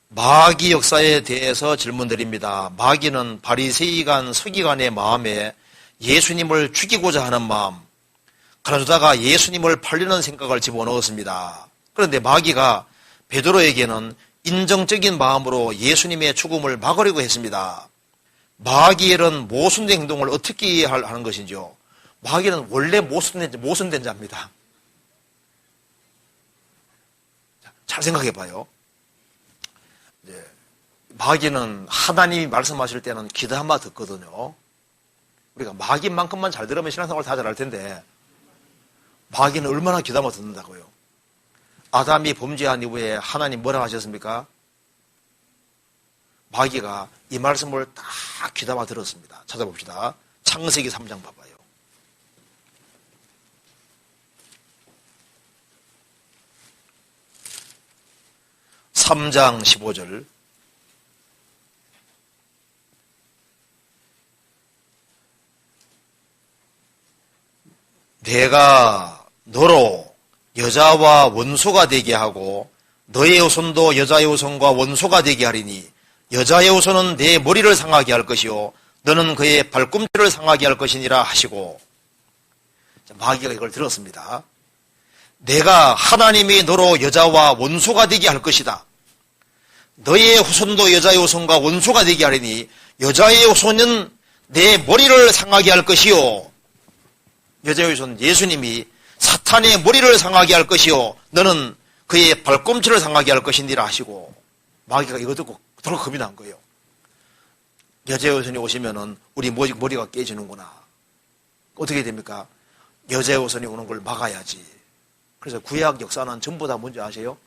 마귀 역사에 대해서 질문드립니다. 마귀는 바리새이간 서기관의 마음에 예수님을 죽이고자 하는 마음, 그러다가 예수님을 팔리는 생각을 집어넣었습니다. 그런데 마귀가 베드로에게는 인정적인 마음으로 예수님의 죽음을 막으려고 했습니다. 마귀는 모순된 행동을 어떻게 하는 것인지요? 마귀는 원래 모순된 자입니다. 잘 생각해 봐요. 마귀는 하나님이 말씀하실 때는 귀 한 마 듣거든요. 우리가 마귀만큼만 잘 들으면 신앙생활 다 잘할 텐데 마귀는 얼마나 귀 담아 듣는다고요. 아담이 범죄한 이후에 하나님 뭐라고 하셨습니까? 마귀가 이 말씀을 다 귀 담아 들었습니다. 찾아봅시다. 창세기 3장 봐봐요. (3장 15절) 내가 너로 여자와 원수가 되게 하고 너의 후손도 여자의 후손과 원수가 되게 하리니 여자의 후손은 내 머리를 상하게 할 것이요 너는 그의 발꿈치를 상하게 할 것이니라 하시고, 마귀가 이걸 들었습니다. 내가 하나님이 너로 여자와 원수가 되게 할 것이다. 너의 후손도 여자의 후손과 원수가 되게 하리니 여자의 후손은 내 머리를 상하게 할 것이요 여자의 후손 예수님이 사탄의 머리를 상하게 할 것이요 너는 그의 발꿈치를 상하게 할 것이니라 하시고, 마귀가 이거 듣고 더러 겁이 난 거예요. 여자의 후손이 오시면은 우리 머리가 깨지는구나. 어떻게 됩니까? 여자의 후손이 오는 걸 막아야지. 그래서 구약 역사는 전부 다 뭔지 아세요?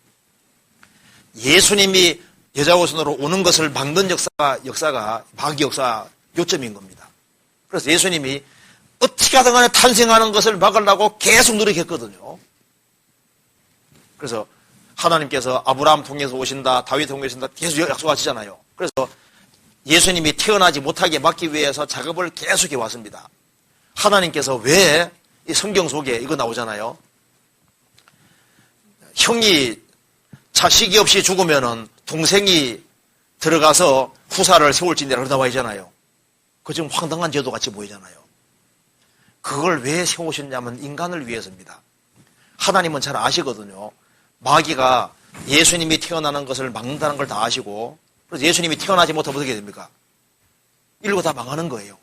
예수님이 여자 후손으로 오는 것을 막는 역사가 마귀 역사 요점인 겁니다. 그래서 예수님이 어떻게 하든 간에 탄생하는 것을 막으려고 계속 노력했거든요. 그래서 하나님께서 아브라함 통해서 오신다, 다윗 통해서 오신다 계속 약속하시잖아요. 그래서 예수님이 태어나지 못하게 막기 위해서 작업을 계속해 왔습니다. 하나님께서 왜 이 성경 속에 이거 나오잖아요. 형이 자식이 없이 죽으면은 동생이 들어가서 후사를 세울지니라 그러다 와있잖아요. 그 좀 황당한 제도 같이 보이잖아요. 그걸 왜 세우셨냐면 인간을 위해서입니다. 하나님은 잘 아시거든요. 마귀가 예수님이 태어나는 것을 막는다는 걸 다 아시고, 그래서 예수님이 태어나지 못하면 어떻게 됩니까? 일로 다 망하는 거예요.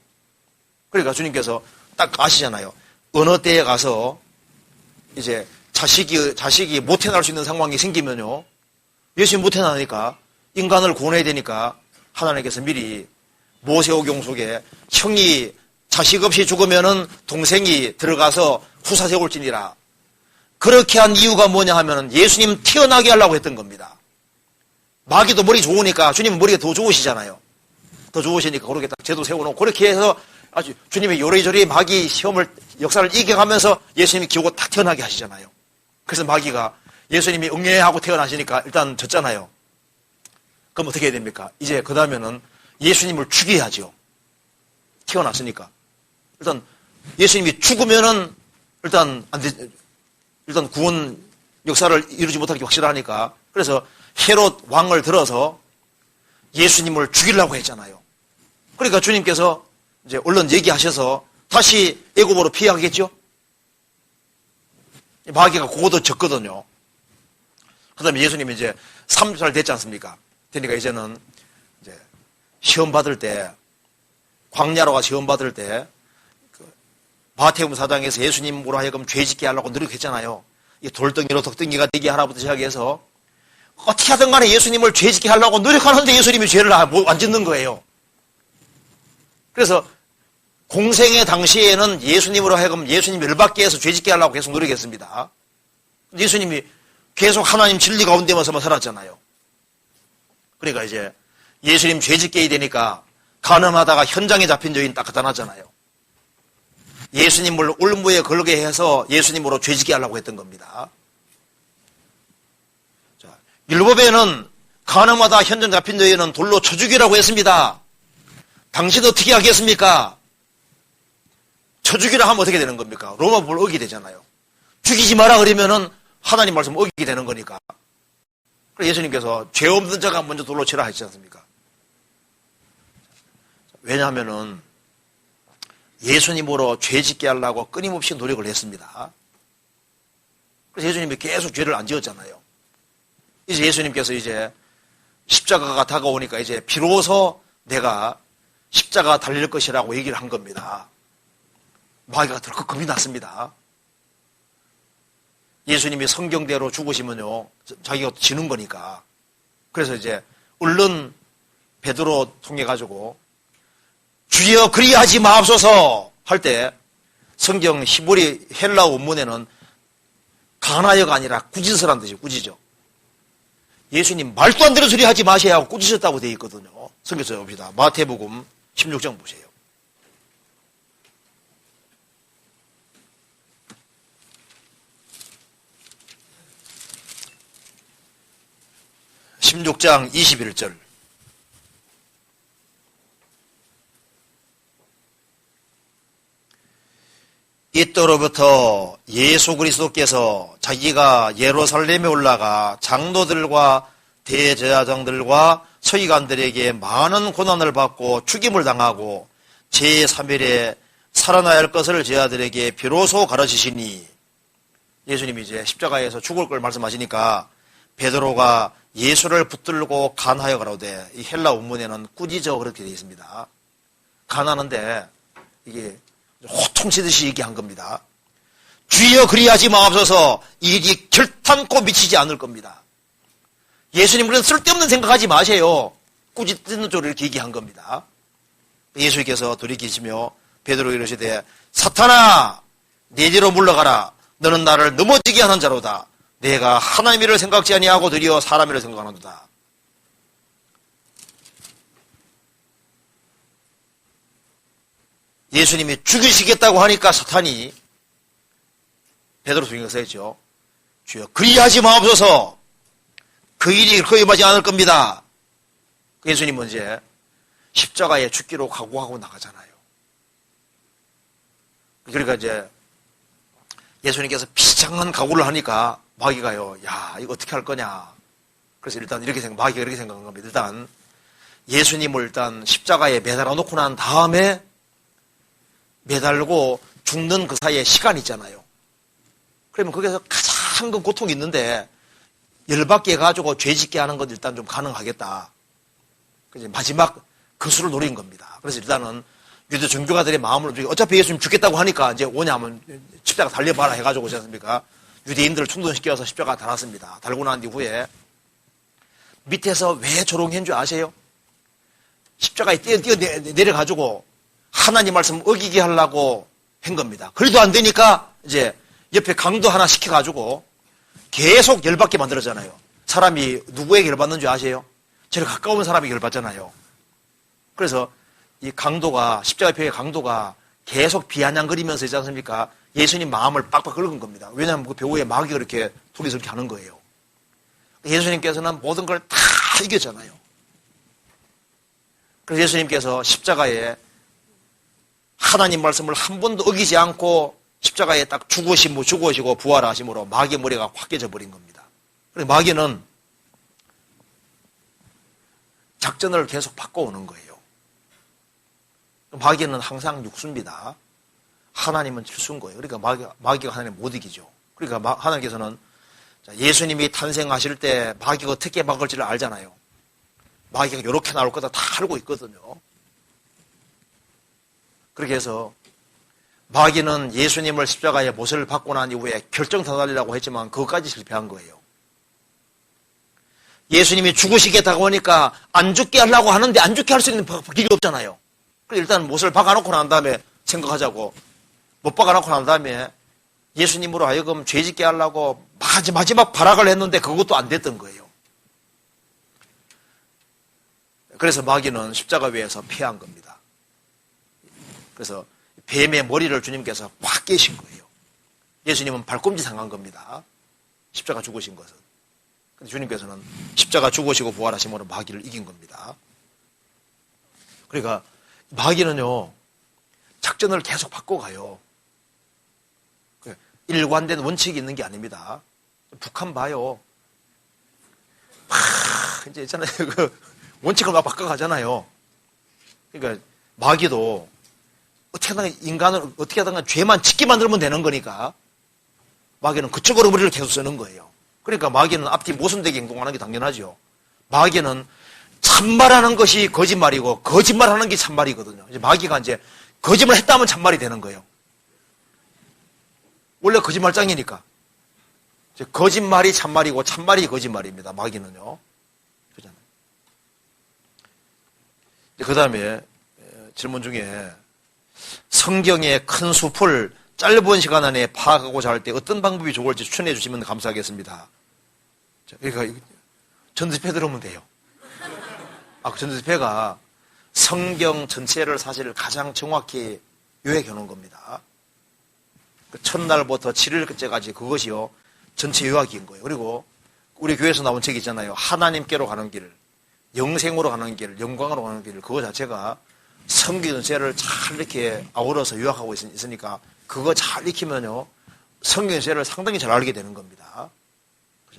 그러니까 주님께서 딱 아시잖아요. 어느 때에 가서 이제 자식이 못 태어날 수 있는 상황이 생기면요, 예수님 못 태어나니까 인간을 구원해야 되니까 하나님께서 미리 모세오경 속에 형이 자식 없이 죽으면은 동생이 들어가서 후사 세울지니라. 그렇게 한 이유가 뭐냐 하면은 예수님 태어나게 하려고 했던 겁니다. 마귀도 머리 좋으니까 주님은 머리가 더 좋으시잖아요. 더 좋으시니까 그렇게 딱 제도 세워놓고 그렇게 해서 아주 주님이 요리조리 마귀 역사를 이겨가면서 예수님이 기우고 딱 태어나게 하시잖아요. 그래서 마귀가 예수님이 응애하고 태어나시니까 일단 졌잖아요. 그럼 어떻게 해야 됩니까? 이제 그 다음에는 예수님을 죽여야죠. 태어났으니까. 일단 예수님이 죽으면은 일단 안 돼. 일단 구원 역사를 이루지 못하기 확실하니까. 그래서 헤롯 왕을 들어서 예수님을 죽이려고 했잖아요. 그러니까 주님께서 이제 얼른 얘기하셔서 다시 애굽으로 피하겠죠. 마귀가 그것도 졌거든요. 그 다음에 예수님이 이제 30살 됐지 않습니까? 그러니까 이제는 이제 시험 받을 때, 광야로 가 시험 받을 때, 마태복음 4장에서 예수님으로 하여금 죄짓게 하려고 노력했잖아요. 이 돌덩이로 덕덩이가 되게 하라부터 시작해서 어떻게 하든 간에 예수님을 죄짓게 하려고 노력하는데 예수님이 죄를 안 짓는 거예요. 그래서 공생의 당시에는 예수님으로 하여금 예수님 열받게 해서 죄짓게 하려고 계속 노력했습니다. 예수님이 계속 하나님 진리 가운데만서만 살았잖아요. 그러니까 이제 예수님 죄짓게 해야 되니까 간음하다가 현장에 잡힌 여인 딱 갖다 놨잖아요. 예수님을 올무에 걸게 해서 예수님으로 죄짓게 하려고 했던 겁니다. 자, 율법에는 간음하다 현장 잡힌 여인은 돌로 쳐 죽이라고 했습니다. 당신 어떻게 하겠습니까? 쳐 죽이라 하면 어떻게 되는 겁니까? 로마법을 어기게 되잖아요. 죽이지 마라 그러면은 하나님 말씀 어기게 되는 거니까. 그래서 예수님께서 죄 없는 자가 먼저 돌로 치라 하시지 않습니까? 왜냐하면은 예수님으로 죄 짓게 하려고 끊임없이 노력을 했습니다. 그래서 예수님이 계속 죄를 안 지었잖아요. 이제 예수님께서 이제 십자가가 다가오니까 이제 비로소 내가 십자가 달릴 것이라고 얘기를 한 겁니다. 마귀가 덜컥 겁이 났습니다. 예수님이 성경대로 죽으시면요, 자기가 지는 거니까. 그래서 이제 얼른 베드로 통해 가지고 주여 그리하지 마옵소서 할 때 성경 히브리 헬라 원문에는 가나여가 아니라 꾸짖으란 뜻이에요. 꾸짖어. 예수님 말도 안 되는 소리 하지 마셔야 하고 꾸짖었다고 되어 있거든요. 성경서 봅시다. 마태복음 16장 보세요. (16장) 21절. 이때로부터 예수 그리스도께서 자기가 예루살렘에 올라가 장로들과 대제사장들과 서기관들에게 많은 고난을 받고 죽임을 당하고 제3일에 살아나야 할 것을 제자들에게 비로소 가르치시니, 예수님이 이제 십자가에서 죽을 걸 말씀하시니까 베드로가 예수를 붙들고 간하여 가로되, 이 헬라 원문에는 꾸짖어 그렇게 되어 있습니다. 간하는데 이게 호통치듯이 얘기한 겁니다. 주여 그리하지 마옵소서. 일이 결탄코 미치지 않을 겁니다. 예수님 그런 쓸데없는 생각하지 마세요. 꾸짖는 쪽으로 이렇게 얘기한 겁니다. 예수님께서 돌이키시며 베드로에게 이르시되 사탄아 내 뒤로 물러가라. 너는 나를 넘어지게 하는 자로다. 내가 하나님의 일을 생각지 아니하고 드디어 사람의 일을 생각하는도다. 예수님이 죽이시겠다고 하니까 사탄이 베드로 중에서 했죠. 주여 그리하지 마옵소서. 그 일이 거의 임하지 않을 겁니다. 예수님은 이제 십자가에 죽기로 각오하고 나가잖아요. 그러니까 이제 예수님께서 비장한 각오를 하니까 마귀가요, 야 이거 어떻게 할 거냐. 그래서 일단 이렇게 마귀가 이렇게 생각한 겁니다. 일단 예수님을 일단 십자가에 매달아 놓고 난 다음에 매달고 죽는 그 사이에 시간이 있잖아요. 그러면 거기서 가장 큰 고통이 있는데 열받게 해가지고 죄 짓게 하는 건 일단 좀 가능하겠다. 마지막 그 수를 노린 겁니다. 그래서 일단은 유대 종교가들의 마음을 어차피 예수님 죽겠다고 하니까 이제 오냐면 십자가 달려봐라 해가지고 오지 않습니까? 유대인들을 충동시켜서 십자가 달았습니다. 달고 난 이후에 밑에서 왜 조롱한 줄 아세요? 십자가에 뛰어 내려가지고 하나님 말씀 어기게 하려고 한 겁니다. 그래도 안 되니까 이제 옆에 강도 하나 시켜가지고 계속 열받게 만들었잖아요. 사람이 누구에게 열받는 줄 아세요? 제일 가까운 사람에게 열받잖아요. 그래서 이 강도가, 십자가표의 강도가 계속 비아냥거리면서 있지 않습니까? 예수님 마음을 빡빡 긁은 겁니다. 왜냐하면 그 배우의 마귀가 이렇게 둘이서 이렇게 하는 거예요. 예수님께서는 모든 걸 다 이겼잖아요. 그래서 예수님께서 십자가에 하나님 말씀을 한 번도 어기지 않고 십자가에 딱 죽으시고 부활하심으로 마귀의 머리가 확 깨져버린 겁니다. 그래서 마귀는 작전을 계속 바꿔오는 거예요. 마귀는 항상 육수입니다. 하나님은 질수인 거예요. 그러니까 마귀가 하나님 못 이기죠. 그러니까 하나님께서는 예수님이 탄생하실 때 마귀가 어떻게 막을지를 알잖아요. 마귀가 이렇게 나올 거다 다 알고 있거든요. 그렇게 해서 마귀는 예수님을 십자가에 못을 받고 난 이후에 결정타달이라고 했지만 그것까지 실패한 거예요. 예수님이 죽으시겠다고 하니까 안 죽게 하려고 하는데 안 죽게 할 수 있는 길이 없잖아요. 그래서 일단 못을 박아놓고 난 다음에 생각하자고, 못 박아놓고 난 다음에 예수님으로 하여금 죄짓게 하려고 마지막 발악을 했는데 그것도 안 됐던 거예요. 그래서 마귀는 십자가 위에서 패한 겁니다. 그래서 뱀의 머리를 주님께서 확 깨신 거예요. 예수님은 발꿈치 상한 겁니다. 십자가 죽으신 것은. 근데 주님께서는 십자가 죽으시고 부활하심으로 마귀를 이긴 겁니다. 그러니까 마귀는요, 작전을 계속 바꿔가요. 일관된 원칙이 있는 게 아닙니다. 북한 봐요. 막 이제 있잖아요. 그 원칙을 막 바꿔가잖아요. 그러니까 마귀도 어떻게 하든 인간을 어떻게 하든 죄만 짓게 만들면 되는 거니까 마귀는 그쪽으로 머리를 계속 쓰는 거예요. 그러니까 마귀는 앞뒤 모순되게 행동하는 게 당연하죠. 마귀는 참말하는 것이 거짓말이고 거짓말하는 게 참말이거든요. 이제 마귀가 이제 거짓말 했다면 참말이 되는 거예요. 원래 거짓말장이니까. 이제 거짓말이 참말이고 참말이 거짓말입니다. 마귀는요. 그잖아요. 그 다음에 질문 중에 성경의 큰 숲을 짧은 시간 안에 파악하고자 할 때 어떤 방법이 좋을지 추천해 주시면 감사하겠습니다. 그러니까 전도집회 들으면 돼요. 그 전도집회가 성경 전체를 사실 가장 정확히 요약해 놓은 겁니다. 첫날부터 7일째까지 그것이요 전체 요약인 거예요. 그리고 우리 교회에서 나온 책 있잖아요. 하나님께로 가는 길, 영생으로 가는 길, 영광으로 가는 길, 그거 자체가 성경 전체를 잘 이렇게 아우러서 요약하고 있으니까 그거 잘 익히면요 성경 전체를 상당히 잘 알게 되는 겁니다.